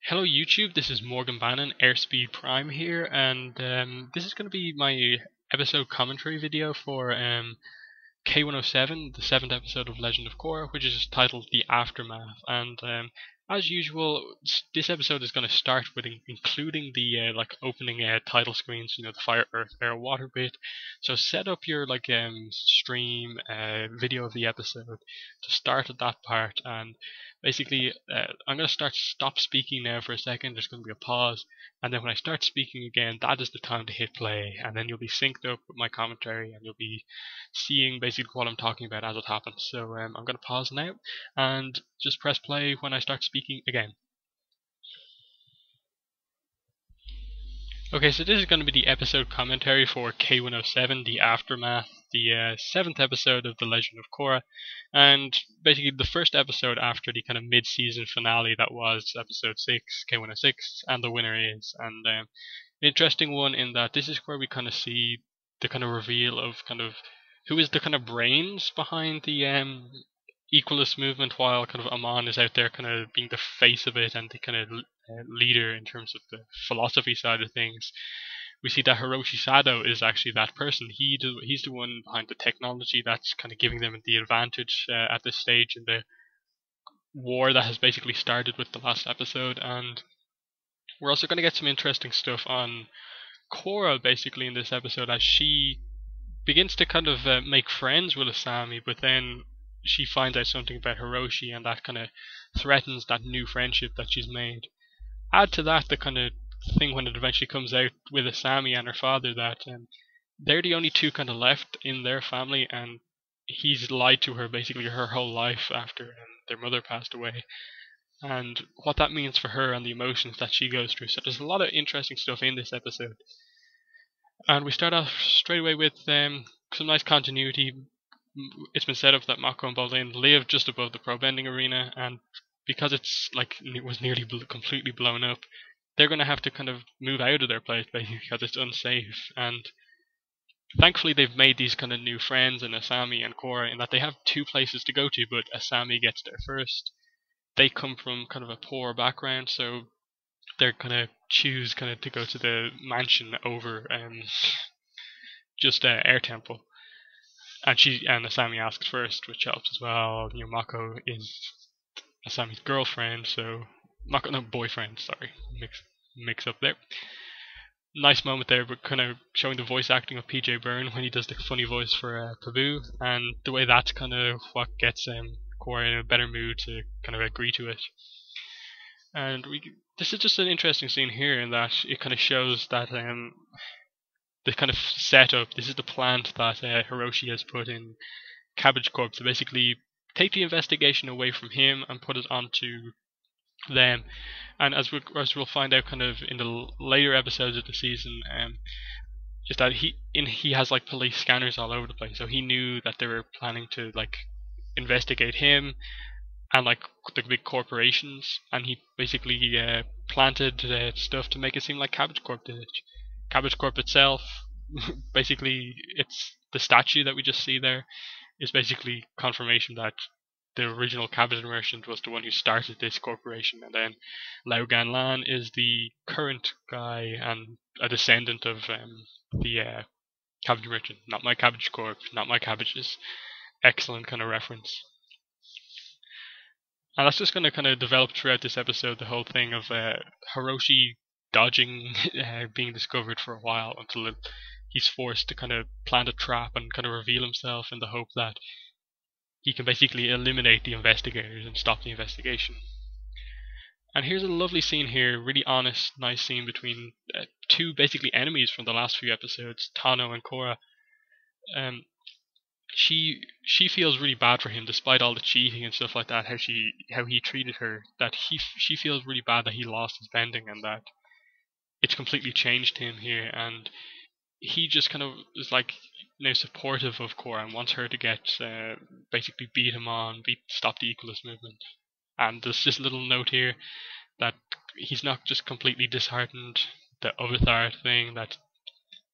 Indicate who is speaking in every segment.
Speaker 1: Hello YouTube, this is Morgan Bannon, Airspeed Prime here, and this is going to be my episode commentary video for K107, the 7th episode of Legend of Korra, which is titled The Aftermath. And as usual, this episode is going to start with including the opening title screens, the Fire, Earth, Air, Water bit. So set up your stream video of the episode to start at that part, and basically I'm going to stop speaking now for a second. There's going to be a pause, and then when I start speaking again, that is the time to hit play, and then you'll be synced up with my commentary, and you'll be seeing basically what I'm talking about as it happens. So I'm going to pause now and just press play when I start speaking again. Okay, so this is going to be the episode commentary for K107, The Aftermath, the 7th episode of The Legend of Korra, and basically the first episode after the kind of mid-season finale that was episode 6, K106, and the winner is. And an interesting one in that this is where we kind of see the kind of reveal of kind of who is the kind of brains behind the equalist movement, while kind of Amon is out there kind of being the face of it and the kind of leader in terms of the philosophy side of things. We see that Hiroshi Sado is actually that person. He's the one behind the technology that's kind of giving them the advantage at this stage in the war that has basically started with the last episode. And we're also going to get some interesting stuff on Korra basically in this episode, as she begins to kind of make friends with Asami, but then she finds out something about Hiroshi, and that kind of threatens that new friendship that she's made. Add to that the kind of thing when it eventually comes out with Asami and her father that they're the only two kind of left in their family, and he's lied to her basically her whole life after their mother passed away, and what that means for her and the emotions that she goes through. So there's a lot of interesting stuff in this episode. And we start off straight away with some nice continuity. It's been set up that Mako and Bolin live just above the pro bending arena, and because it was nearly completely blown up, they're going to have to kind of move out of their place basically because it's unsafe. And thankfully they've made these kind of new friends in Asami and Korra, in that they have two places to go to, but Asami gets there first. They come from kind of a poor background, so they're gonna choose kind of to go to the mansion over just Air Temple. And Asami asks first, which helps as well. Mako is Asami's girlfriend, so Mako, no, boyfriend. Sorry, mix up there. Nice moment there, but kind of showing the voice acting of PJ Byrne when he does the funny voice for Pabu, and the way that's kind of what gets Korra in a better mood to kind of agree to it. And this is just an interesting scene here in that it kind of shows that the kind of setup. This is the plant that Hiroshi has put in Cabbage Corp to basically take the investigation away from him and put it onto them. And as we'll find out kind of in the later episodes of the season, is that he has like police scanners all over the place. So he knew that they were planning to investigate him and the big corporations, and he basically planted stuff to make it seem like Cabbage Corp did it. Cabbage Corp itself, basically, it's the statue that we just see there is basically confirmation that the original Cabbage merchant was the one who started this corporation, and then Lao Gan Lan is the current guy and a descendant of the Cabbage merchant. Not my Cabbage Corp, not my cabbages. Excellent kind of reference. And that's just going to kind of develop throughout this episode, the whole thing of Hiroshi dodging being discovered for a while until he's forced to kind of plant a trap and kind of reveal himself in the hope that he can basically eliminate the investigators and stop the investigation. And here's a lovely scene here, really honest, nice scene between two basically enemies from the last few episodes, Tano and Korra. She feels really bad for him despite all the cheating and stuff like that, how he treated her, that she feels really bad that he lost his bending and that it's completely changed him here, and he just kind of is supportive of Korra and wants her to get basically beat him on, stop the equalist movement. And there's this little note here that he's not just completely disheartened, the Avatar thing, that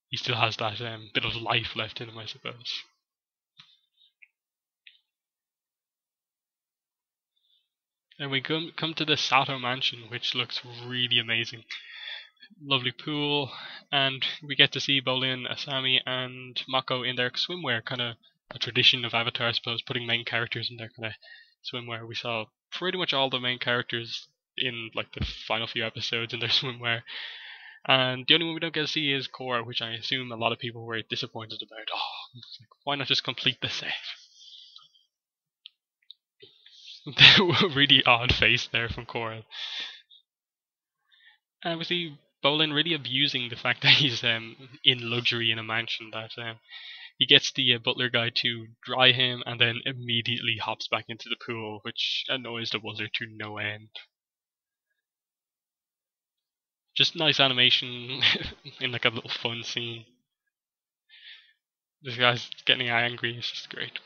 Speaker 1: he still has that bit of life left in him, I suppose. And we come to the Sato mansion, which looks really amazing. Lovely pool, and we get to see Bolin, Asami, and Mako in their swimwear, kind of a tradition of Avatar, I suppose, putting main characters in their kind of swimwear. We saw pretty much all the main characters in like the final few episodes in their swimwear, and the only one we don't get to see is Korra, which I assume a lot of people were disappointed about. Oh, why not just complete the set? Really odd face there from Korra. And we see Bolin really abusing the fact that he's in luxury in a mansion, that he gets the butler guy to dry him and then immediately hops back into the pool, which annoys the buzzer to no end. Just nice animation in like a little fun scene. This guy's getting angry, it's just great.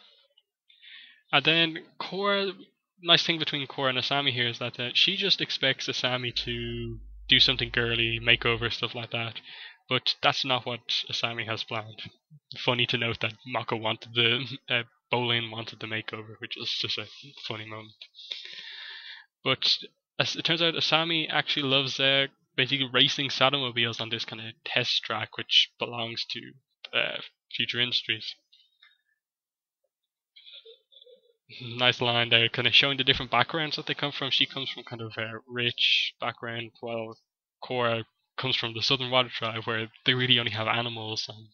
Speaker 1: And then Korra, nice thing between Korra and Asami here is that she just expects Asami to do something girly, makeover, stuff like that. But that's not what Asami has planned. Funny to note that Mako wanted Bolin wanted the makeover, which was just a funny moment. But as it turns out, Asami actually loves basically racing Satomobiles on this kind of test track, which belongs to Future Industries. Nice line there, kind of showing the different backgrounds that they come from. She comes from kind of a rich background, while Korra comes from the Southern Water Tribe, where they really only have animals and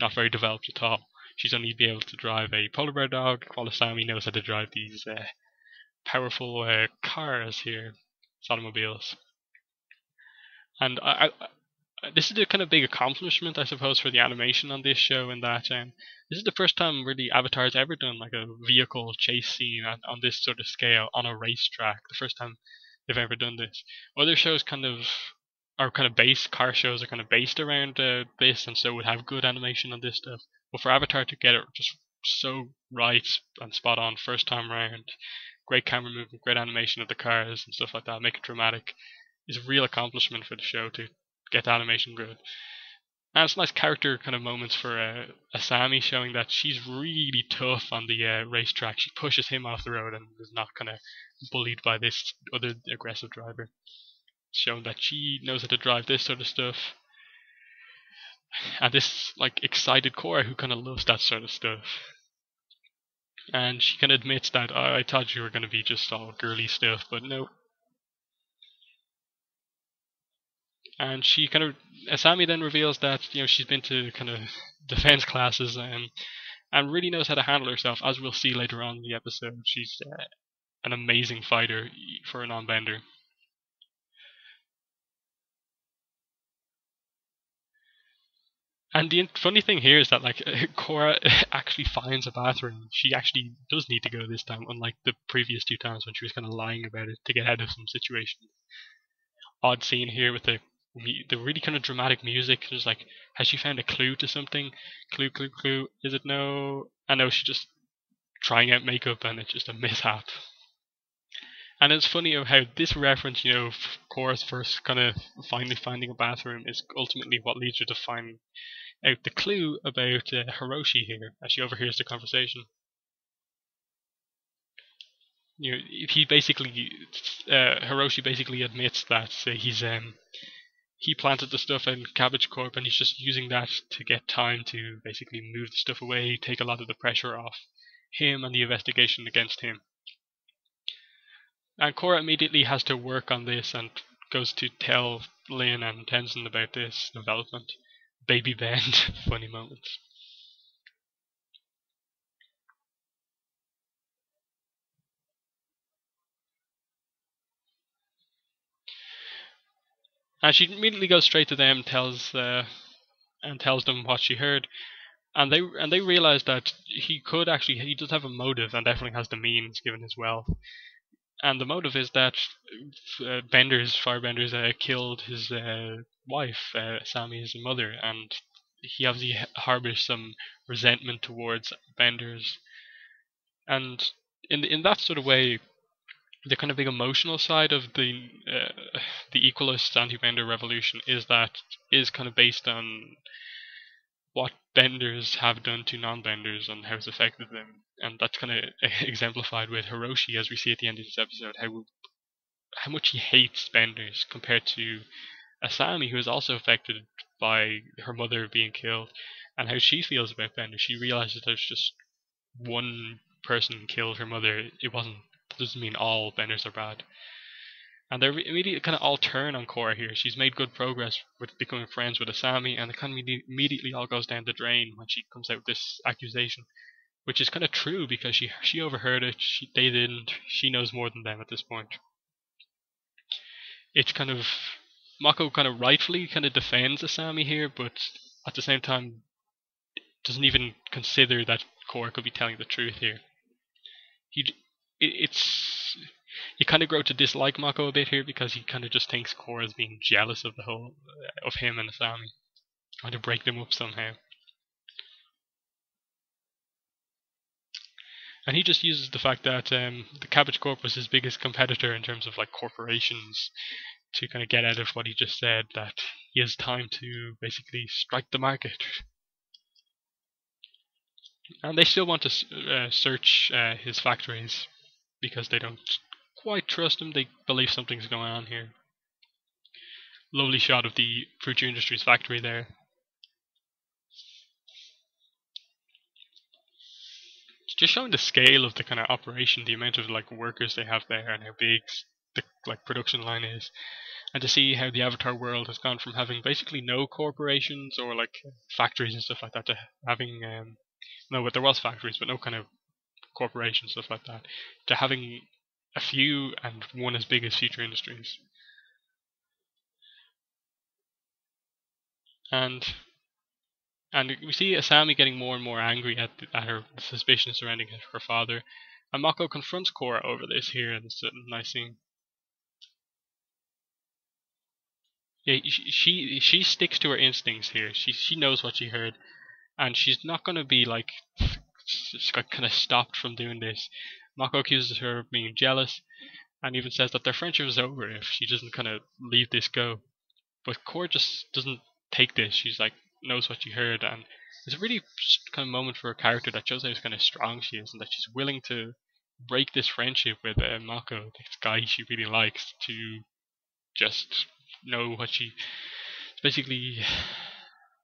Speaker 1: not very developed at all. She's only be able to drive a polar bear dog, while Asami knows how to drive these powerful cars here, automobiles. And this is a kind of big accomplishment, I suppose, for the animation on this show, in that this is the first time really Avatar's ever done like a vehicle chase scene on this sort of scale on a racetrack. The first time they've ever done this. Other shows are kind of based, car shows are kind of based around this, and so would have good animation on this stuff. But for Avatar to get it just so right and spot on first time round, great camera movement, great animation of the cars and stuff like that, make it dramatic, is a real accomplishment for the show to get the animation good. And it's nice character kind of moments for Asami, showing that she's really tough on the racetrack. She pushes him off the road and is not kind of bullied by this other aggressive driver. Showing that she knows how to drive this sort of stuff. And this like excited Korra who kind of loves that sort of stuff. And she kind of admits that, I thought you were going to be just all girly stuff, but no. And she kind of, Asami then reveals that she's been to kind of defense classes and really knows how to handle herself, as we'll see later on in the episode. She's an amazing fighter for a non-bender. And the funny thing here is that like Korra actually finds a bathroom. She actually does need to go this time, unlike the previous two times when she was kind of lying about it to get out of some situation. Odd scene here with the really kind of dramatic music. There's like, has she found a clue to something? Clue, clue, clue. Is it no? I know she's just trying out makeup and it's just a mishap. And it's funny how this reference, Korra's first kind of finally finding a bathroom, is ultimately what leads her to find out the clue about Hiroshi here, as she overhears the conversation. He basically, Hiroshi basically admits that he planted the stuff in Cabbage Corp and he's just using that to get time to basically move the stuff away, take a lot of the pressure off him and the investigation against him. And Korra immediately has to work on this and goes to tell Lin and Tenzin about this development. Baby bend, funny moments. And she immediately goes straight to them, tells them what she heard, and they realize that he does have a motive and definitely has the means given his wealth. And the motive is that firebenders killed his wife, Sammy's mother, and he obviously harbors some resentment towards benders. And in that sort of way, the kind of big emotional side of the equalist anti-bender revolution is kind of based on what benders have done to non-benders and how it's affected them, and that's kind of exemplified with Hiroshi, as we see at the end of this episode, how much he hates benders compared to Asami, who is also affected by her mother being killed, and how she feels about benders. She realizes there's just one person killed her mother. That doesn't mean all benders are bad. And they immediately kind of all turn on Korra here. She's made good progress with becoming friends with Asami, and it kind of immediately all goes down the drain when she comes out with this accusation, which is kind of true because she overheard it. They didn't. She knows more than them at this point. It's kind of Mako kind of rightfully kind of defends Asami here, but at the same time doesn't even consider that Korra could be telling the truth here. It's you kind of grow to dislike Mako a bit here because he kind of just thinks Korra is being jealous of the whole of him and Asami, trying to break them up somehow. And he just uses the fact that the Cabbage Corp was his biggest competitor in terms of like corporations to kind of get out of what he just said, that he has time to basically strike the market. And they still want to search his factories because they don't quite trust him. They believe something's going on here. Lovely shot of the Fruit Industries factory there. It's just showing the scale of the kind of operation, the amount of like workers they have there, and how big the like production line is. And to see how the Avatar world has gone from having basically no corporations or like factories and stuff like that to having no, but there was factories, but no kind of corporations, stuff like that, to having a few and one as big as Future Industries. And we see Asami getting more and more angry at her suspicion surrounding her father, and Mako confronts Korra over this here, and it's a nice scene. Yeah, she sticks to her instincts here. She knows what she heard, and she's not gonna be like just got kind of stopped from doing this. Mako accuses her of being jealous, and even says that their friendship is over if she doesn't kind of leave this go. But Korra just doesn't take this. She's like knows what she heard, and it's a really kind of moment for her character that shows how kind of strong she is, and that she's willing to break this friendship with Mako, this guy she really likes, to just know what she basically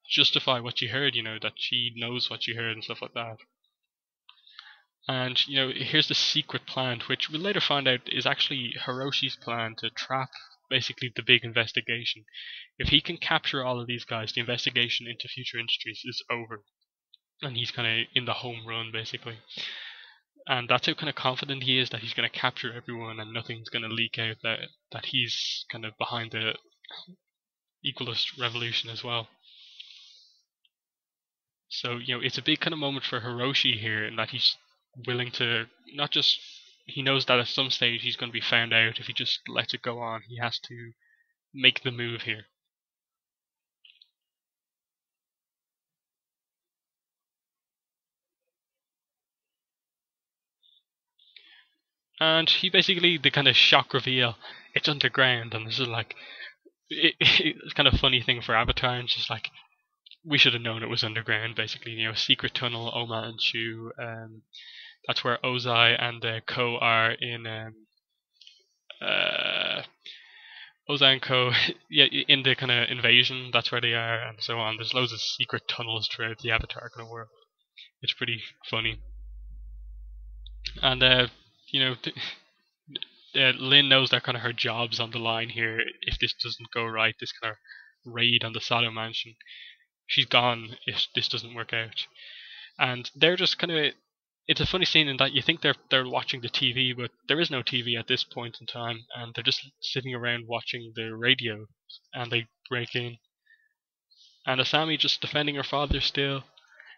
Speaker 1: justify what she heard. That she knows what she heard and stuff like that. And, here's the secret plan, which we'll later find out is actually Hiroshi's plan to trap basically the big investigation. If he can capture all of these guys, the investigation into Future Industries is over. And he's kind of in the home run, basically. And that's how kind of confident he is that he's going to capture everyone and nothing's going to leak out, that he's kind of behind the equalist revolution as well. So, it's a big kind of moment for Hiroshi here, in that he's willing to not just, he knows that at some stage he's going to be found out. If he just lets it go on, he has to make the move here. And he basically, the kind of shock reveal, it's underground, and this is like, it's kind of funny thing for Avatar, and just like, we should have known it was underground, basically, secret tunnel, Oma and Shu, that's where Ozai and Ko are in Ozai and Ko, yeah, in the kind of invasion, that's where they are, and so on. There's loads of secret tunnels throughout the Avatar kind of world. It's pretty funny. And Lin knows that kind of her job's on the line here. If this doesn't go right, this kind of raid on the Sado mansion, she's gone if this doesn't work out. And they're just kind of, it's a funny scene in that you think they're watching the TV, but there is no TV at this point in time, and they're just sitting around watching the radio, and they break in. And Asami just defending her father still.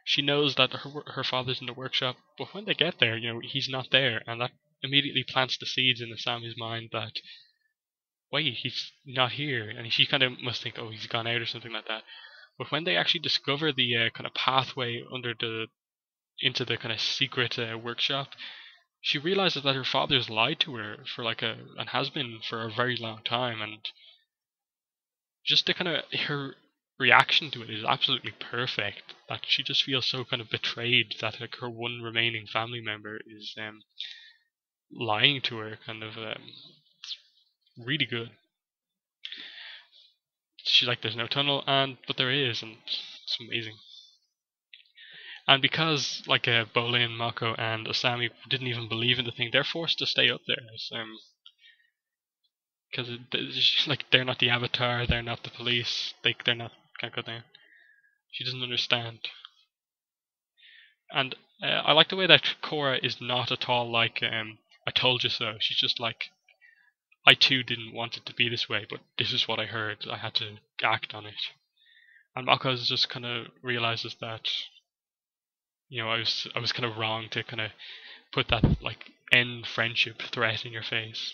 Speaker 1: She knows that her father's in the workshop, but when they get there, he's not there, and that immediately plants the seeds in Asami's mind that, wait, he's not here, and she kind of must think, oh, he's gone out or something like that. But when they actually discover the kind of pathway into the kind of secret workshop, she realizes that her father's lied to her and has been for a very long time, and just the kind of reaction to it is absolutely perfect. That she just feels so kind of betrayed that like her one remaining family member is lying to her, kind of really good. She's like, there's no tunnel, and but there is, and it's amazing. And because like Bolin, Mako, and Asami didn't even believe in the thing, they're forced to stay up there. Because like they're not the Avatar, they're not the police, they're not can't go down. She doesn't understand, and I like the way that Korra is not at all like I told you so. She's just like, I too didn't want it to be this way, but this is what I heard. I had to act on it. And Mako just kind of realizes that, I was kind of wrong to kind of put that like end friendship threat in your face.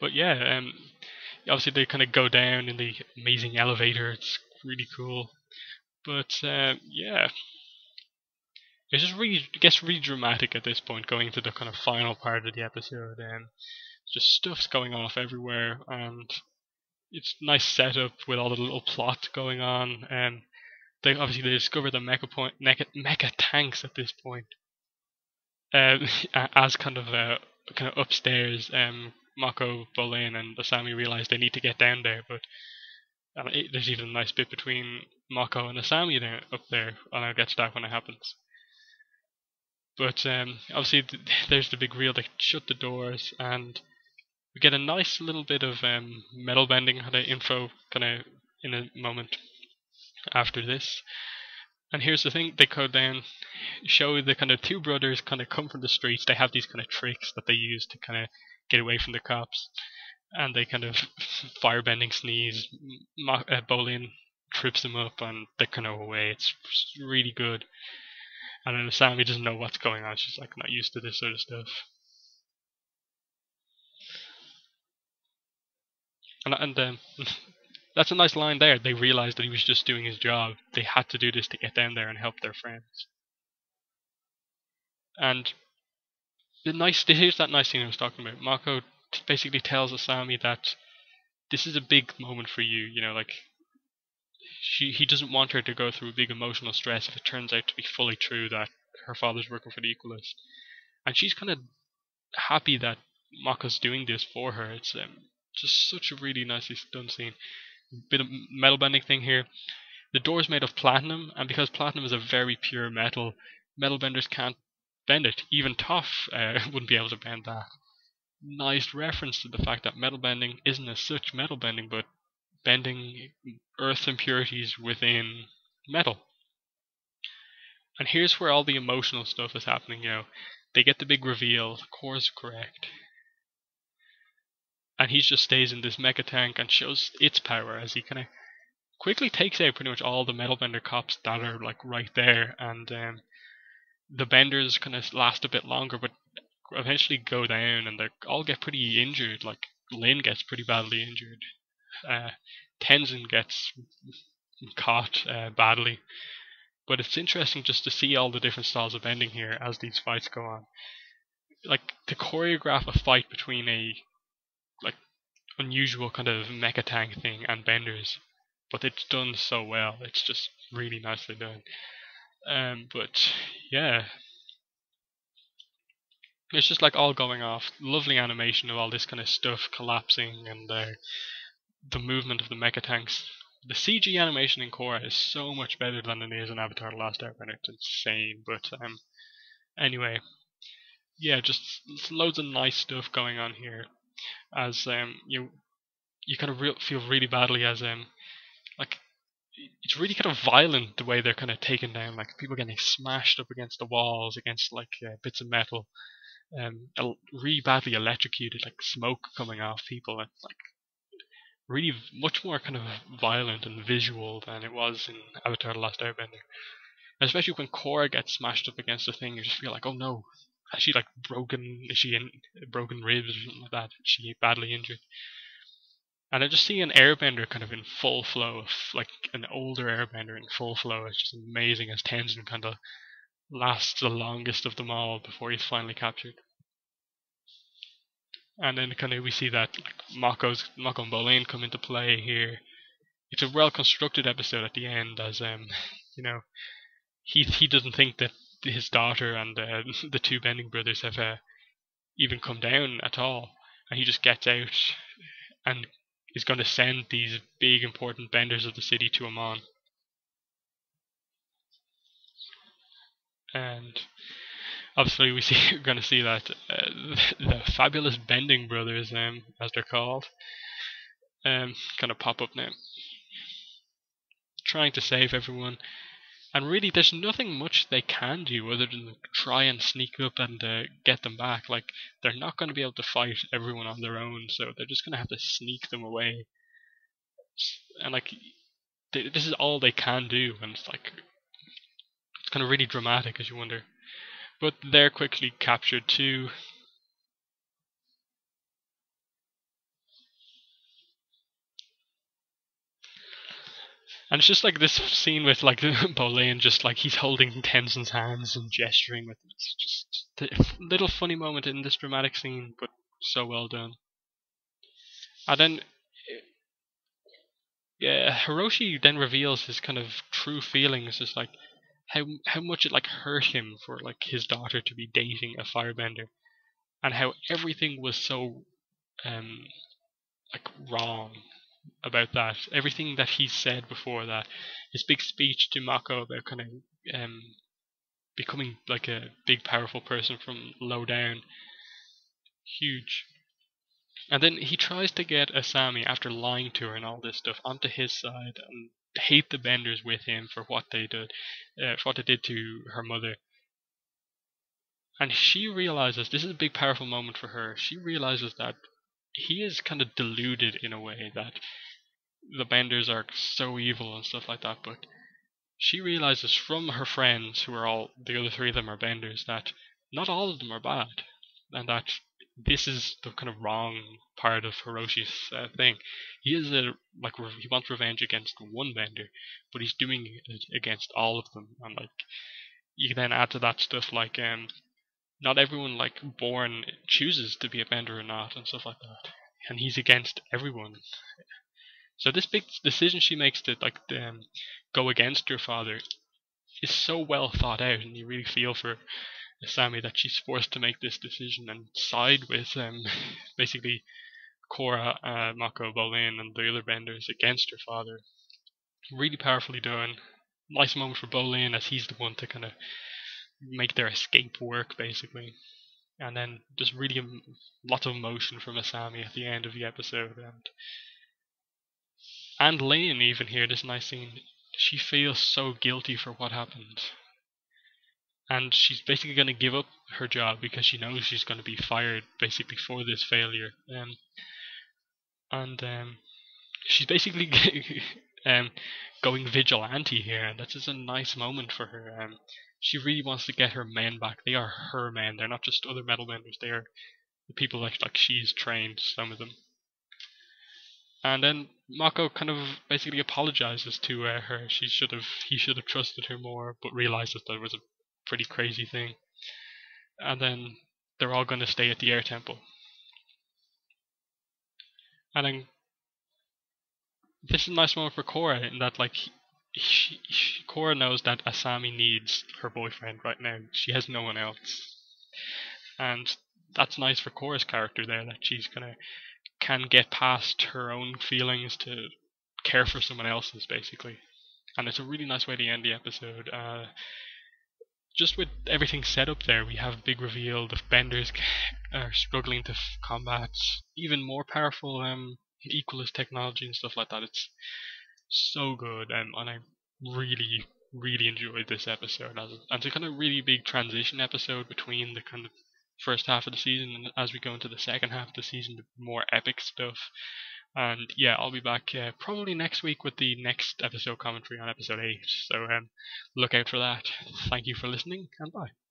Speaker 1: But yeah, obviously they kind of go down in the amazing elevator. It's really cool. But yeah, it gets really dramatic at this point, going to the kind of final part of the episode. Just stuff's going off everywhere, and it's nice setup with all the little plot going on. They discover the mecha tanks at this point. As kind of upstairs, Mako, Bolin, and Asami realize they need to get down there, but there's even a nice bit between Mako and Asami there up there, and I'll get to that when it happens. But obviously, there's the big reveal. They shut the doors, and we get a nice little bit of metal bending kind of info, kind of in a moment after this. And here's the thing: they go down, show the kind of two brothers kind of come from the streets. They have these kind of tricks that they use to kind of get away from the cops, and they kind of firebending sneeze. Bolin trips them up, and they're kind of away. It's really good. And then Sammy doesn't know what's going on. She's like not used to this sort of stuff. And that's a nice line there. They realized that he was just doing his job. They had to do this to get down there and help their friends. And here's that nice thing I was talking about. Mako basically tells Asami that this is a big moment for you. Like he doesn't want her to go through a big emotional stress if it turns out to be fully true that her father's working for the Equalist. And she's kind of happy that Mako's doing this for her. It's just such a really nicely done scene. Bit of metal bending thing here. The door's made of platinum, and because platinum is a very pure metal, metal benders can't bend it. Even Toph wouldn't be able to bend that. Nice reference to the fact that metal bending isn't as such metal bending, but bending earth impurities within metal. And here's where all the emotional stuff is happening. They get the big reveal. Korra's correct. And he just stays in this mecha tank and shows its power as he kind of quickly takes out pretty much all the metal bender cops that are like right there, and the benders kind of last a bit longer, but eventually go down, and they all get pretty injured. Like Lin gets pretty badly injured. Tenzin gets caught badly. But it's interesting just to see all the different styles of bending here as these fights go on. Like to choreograph a fight between a like unusual kind of mecha tank thing and benders, but it's done so well. It's just really nicely done. But yeah, it's just like all going off. Lovely animation of all this kind of stuff collapsing, and the movement of the mecha tanks. The CG animation in Korra is so much better than it is in Avatar: The Last Airbender. It's insane. But anyway, yeah, just loads of nice stuff going on here. As you kind of feel really badly as like it's really kind of violent the way they're kind of taken down. Like people getting smashed up against the walls, against like bits of metal, really badly electrocuted, like smoke coming off people. It's like really much more kind of violent and visual than it was in Avatar: The Last Airbender. And especially when Korra gets smashed up against the thing, you just feel like, oh no, has she like broken? Is she in broken ribs or something like that? Is she badly injured? And I just see an airbender kind of in full flow, like an older airbender in full flow. It's just amazing as Tenzin kind of lasts the longest of them all before he's finally captured. And then kind of we see that like Mako and Bolin come into play here. It's a well constructed episode at the end, as you know, he doesn't think that his daughter and the two Bending brothers have even come down at all, and he just gets out and is going to send these big important benders of the city to Amon. And obviously we're going to see that the fabulous Bending brothers, as they're called, kind of pop up now, trying to save everyone. And really, there's nothing much they can do other than try and sneak up and get them back. Like, they're not going to be able to fight everyone on their own, so they're just going to have to sneak them away. And like, this is all they can do, and it's like, it's kind of really dramatic, as you wonder. But they're quickly captured too. And it's just like this scene with like Bolin, just like he's holding Tenzin's hands and gesturing with him. It's just a little funny moment in this dramatic scene, but so well done. And then Hiroshi then reveals his kind of true feelings, just like how much it like hurt him for like his daughter to be dating a firebender, and how everything was so like wrong about that. Everything that he said before that, his big speech to Mako about kind of becoming like a big powerful person from low down, huge. And then he tries to get Asami, after lying to her and all this stuff, onto his side and hate the Benders with him for what they did, to her mother. And she realizes, this is a big powerful moment for her, she realizes that he is kind of deluded in a way, that the Benders are so evil and stuff like that, but she realizes from her friends, who are all, the other three of them are Benders, that not all of them are bad, and that this is the kind of wrong part of Hiroshi's thing. He is he wants revenge against one Bender, but he's doing it against all of them, and like you can then add to that stuff like not everyone like born chooses to be a Bender or not, and stuff like that, and he's against everyone. So this big decision she makes to like go against her father is so well thought out, and you really feel for Asami that she's forced to make this decision and side with basically Korra, Mako, Bolin, and the other Benders against her father. Really powerfully done. Nice moment for Bolin, as he's the one to kind of make their escape work, basically. And then just really lots of emotion from Asami at the end of the episode, and Lane even here, this nice scene. She feels so guilty for what happened, and she's basically going to give up her job because she knows she's going to be fired basically for this failure. And she's basically going vigilante here, and that's just a nice moment for her. She really wants to get her men back. They are her men. They're not just other metal benders. They are the people like she's trained, some of them. And then Mako kind of basically apologizes to her. He should have trusted her more, but realizes that it was a pretty crazy thing. And then they're all going to stay at the air temple. And then this is a nice moment for Korra, in that like Korra knows that Asami needs her boyfriend right now. She has no one else, and that's nice for Korra's character there, that she's can get past her own feelings to care for someone else's, basically. And it's a really nice way to end the episode. Just with everything set up there, we have a big reveal. The Benders are struggling to combat even more powerful equalist technology and stuff like that. It's so good, and I really, really enjoyed this episode. And it's a kind of really big transition episode between the kind of first half of the season, and as we go into the second half of the season, the more epic stuff. And yeah, I'll be back probably next week with the next episode commentary on episode 8. So look out for that. Thank you for listening, and bye.